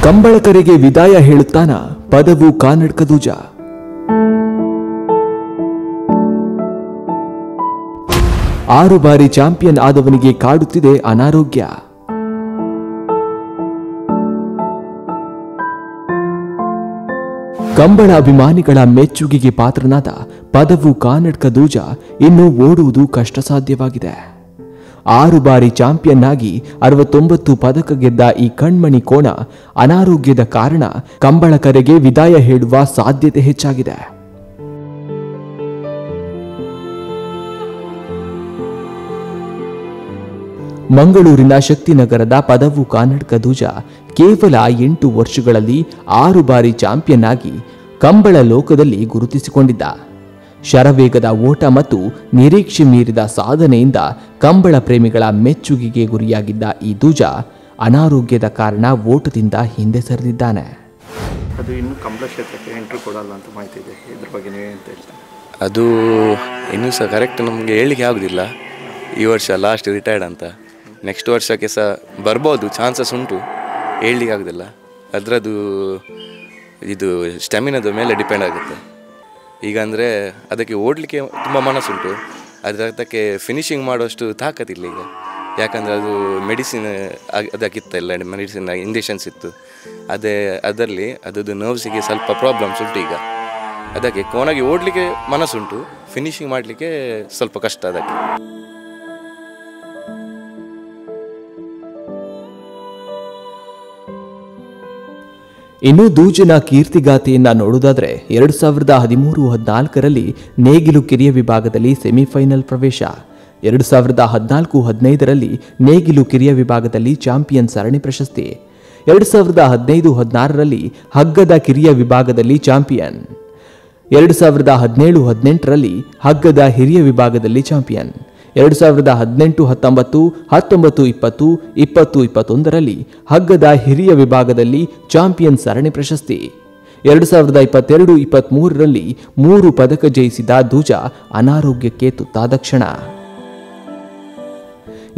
ಕಂಬಳಕರೆಗೆ ವಿದಾಯ ಹೇಳುತ್ತಾನ ಪದವು ಕಾನಡ್ಕದೂಜ. 6 ಬಾರಿ ಚಾಂಪಿಯನ್ ಆದವನಿಗೆ ಕಾಡುತ್ತಿದೆ ಅನಾರೋಗ್ಯ. ಕಂಬಳ ಅಭಿಮಾನಿಗಳ ಮೆಚ್ಚುಗೆಗೆ ಪಾತ್ರನಾದ ಪದವು ಕಾನಡ್ಕದೂಜ ಇನ್ನು ಓಡುವುದು ಕಷ್ಟ ಸಾಧ್ಯವಾಗಿದೆ. 6 ಬಾರಿ ಚಾಂಪಿಯನ್ ಆಗಿ 69 ಪದಕ ಗೆದ್ದ ಈ ಕಣ್ಮಣಿ ಕೋಣ ಅನಾರೋಗ್ಯದ ಕಾರಣ ಕಂಬಳಕರೆಗೆ ವಿದಾಯ ಹೇಳುವ ಸಾಧ್ಯತೆ ಹೆಚ್ಚಾಗಿದೆ. ಮಂಗಳೂರಿನ ಶಕ್ತಿನಗರದ ಪದವು ಕಾನಡ್ಕದೂಜ ಕೇವಲ 8 ವರ್ಷಗಳಲ್ಲಿ 6 ಬಾರಿ ಚಾಂಪಿಯನ್ ಆಗಿ ಕಂಬಳ ಲೋಕದಲ್ಲಿ ಗುರುತಿಸಿಕೊಂಡಿದ್ದ. ಶರವೇಗದ ಓಟ ಮತ್ತು ನಿರೀಕ್ಷೆ ಮೀರಿದ ಸಾಧನೆಯಿಂದ ಕಂಬಳ ಪ್ರೇಮಿಗಳ ಮೆಚ್ಚುಗೆಗೆ ಗುರಿಯಾಗಿದ್ದ ಈ ದೂಜ ಅನಾರೋಗ್ಯದ ಕಾರಣ ಓಟದಿಂದ ಹಿಂದೆ ಸರಿದಿದ್ದಾನೆ. ಅದು ಇನ್ನು ಕಂಬಳ ಕ್ಷೇತ್ರಕ್ಕೆ ಎಂಟ್ರಿ ಕೊಡಲ್ಲ ಅಂತ ಮಾಹಿತಿ ಇದೆ, ಇದ್ರ ಬಗ್ಗೆ ನೀವೇನು ಹೇಳ್ತೀರಾ? ಅದು ಇನ್ನೂ ಸಹ ಕರೆಕ್ಟ್ ನಮಗೆ ಹೇಳಲಿಕ್ಕೆ ಆಗೋದಿಲ್ಲ. ಈ ವರ್ಷ ಲಾಸ್ಟ್ ರಿಟೈರ್ಡ್ ಅಂತ, ನೆಕ್ಸ್ಟ್ ವರ್ಷಕ್ಕೆ ಸಹ ಬರ್ಬೋದು, ಚಾನ್ಸಸ್ ಉಂಟು, ಹೇಳಲಿಕ್ಕೆ ಆಗೋದಿಲ್ಲ. ಅದರದ್ದು ಇದು ಸ್ಟೆಮಿನದ ಮೇಲೆ ಡಿಪೆಂಡ್ ಆಗುತ್ತೆ. ಈಗ ಅಂದರೆ ಅದಕ್ಕೆ ಓಡಲಿಕ್ಕೆ ತುಂಬ ಮನಸ್ಸುಂಟು, ಅದಕ್ಕೆ ಫಿನಿಶಿಂಗ್ ಮಾಡುವಷ್ಟು ತಾಕತ್ತಿಲ್ಲ ಈಗ. ಯಾಕಂದರೆ ಅದು ಮೆಡಿಸಿನ್ ಅದಕ್ಕಿತ್ತಲ್ಲ, ಮೆಡಿಸಿನ್ ಇಂಜೆಕ್ಷನ್ಸ್ ಇತ್ತು, ಅದರಲ್ಲಿ ಅದರದ್ದು ನರ್ವ್ಸಿಗೆ ಸ್ವಲ್ಪ ಪ್ರಾಬ್ಲಮ್ಸ್ ಉಂಟು ಈಗ. ಅದಕ್ಕೆ ಕೋನಾಗಿ ಓಡಲಿಕ್ಕೆ ಮನಸ್ಸುಂಟು, ಫಿನಿಶಿಂಗ್ ಮಾಡಲಿಕ್ಕೆ ಸ್ವಲ್ಪ ಕಷ್ಟ ಅದಕ್ಕೆ. ಇನ್ನು ದೂಜನ ಕೀರ್ತಿಗಾಥೆಯನ್ನ ನೋಡುವುದಾದರೆ 2013-14ರಲ್ಲಿ ನೇಗಿಲು ಕಿರಿಯ ವಿಭಾಗದಲ್ಲಿ ಸೆಮಿಫೈನಲ್ ಪ್ರವೇಶ, 2014-15ರಲ್ಲಿ ನೇಗಿಲು ಕಿರಿಯ ವಿಭಾಗದಲ್ಲಿ ಚಾಂಪಿಯನ್ ಸರಣಿ ಪ್ರಶಸ್ತಿ, 2015-16ರಲ್ಲಿ ಹಗ್ಗದ ಕಿರಿಯ ವಿಭಾಗದಲ್ಲಿ ಚಾಂಪಿಯನ್, 2017-18ರಲ್ಲಿ ಹಗ್ಗದ ಹಿರಿಯ ವಿಭಾಗದಲ್ಲಿ ಚಾಂಪಿಯನ್, 2018-19, 19-20, 20-21ರಲ್ಲಿ ಹಗ್ಗದ ಹಿರಿಯ ವಿಭಾಗದಲ್ಲಿ ಚಾಂಪಿಯನ್ ಸರಣಿ ಪ್ರಶಸ್ತಿ, 2022-23ರಲ್ಲಿ 3 ಪದಕ ಜಯಿಸಿದ ದೂಜ ಅನಾರೋಗ್ಯಕ್ಕೆ ತುತ್ತಾದ ಕ್ಷಣ,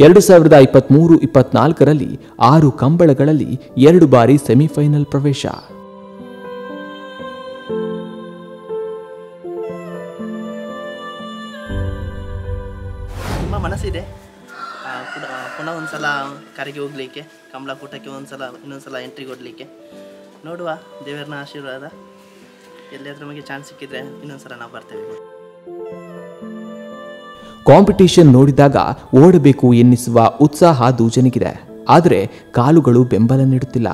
2023-24ರಲ್ಲಿ 6 ಕಂಬಳಗಳಲ್ಲಿ 2 ಬಾರಿ ಸೆಮಿಫೈನಲ್ ಪ್ರವೇಶ. ತುಂಬ ಮನಸ್ಸಿದೆ ಪುನಃ ಒಂದ್ಸಲ ಕರೆಗೆ ಹೋಗ್ಲಿಕ್ಕೆ, ಕಂಬಳ ಕೂಟಕ್ಕೆ ಇನ್ನೊಂದ್ಸಲ ಎಂಟ್ರಿ ಕೊಡಲಿಕ್ಕೆ. ನೋಡುವ, ದೇವರನ ಆಶೀರ್ವಾದ. ಎಲ್ಲಿಯಾದ್ರೂ ನಮಗೆ ಚಾನ್ಸ್ ಸಿಕ್ಕಿದ್ರೆ ಇನ್ನೊಂದ್ಸಲ ನಾವು ಬರ್ತೇವೆ. ಕಾಂಪಿಟೇಷನ್ ನೋಡಿದಾಗ ಓಡಬೇಕು ಎನ್ನಿಸುವ ಉತ್ಸಾಹ ದೂಜನಿಗಿದೆ, ಆದರೆ ಕಾಲುಗಳು ಬೆಂಬಲ ನೀಡುತ್ತಿಲ್ಲ.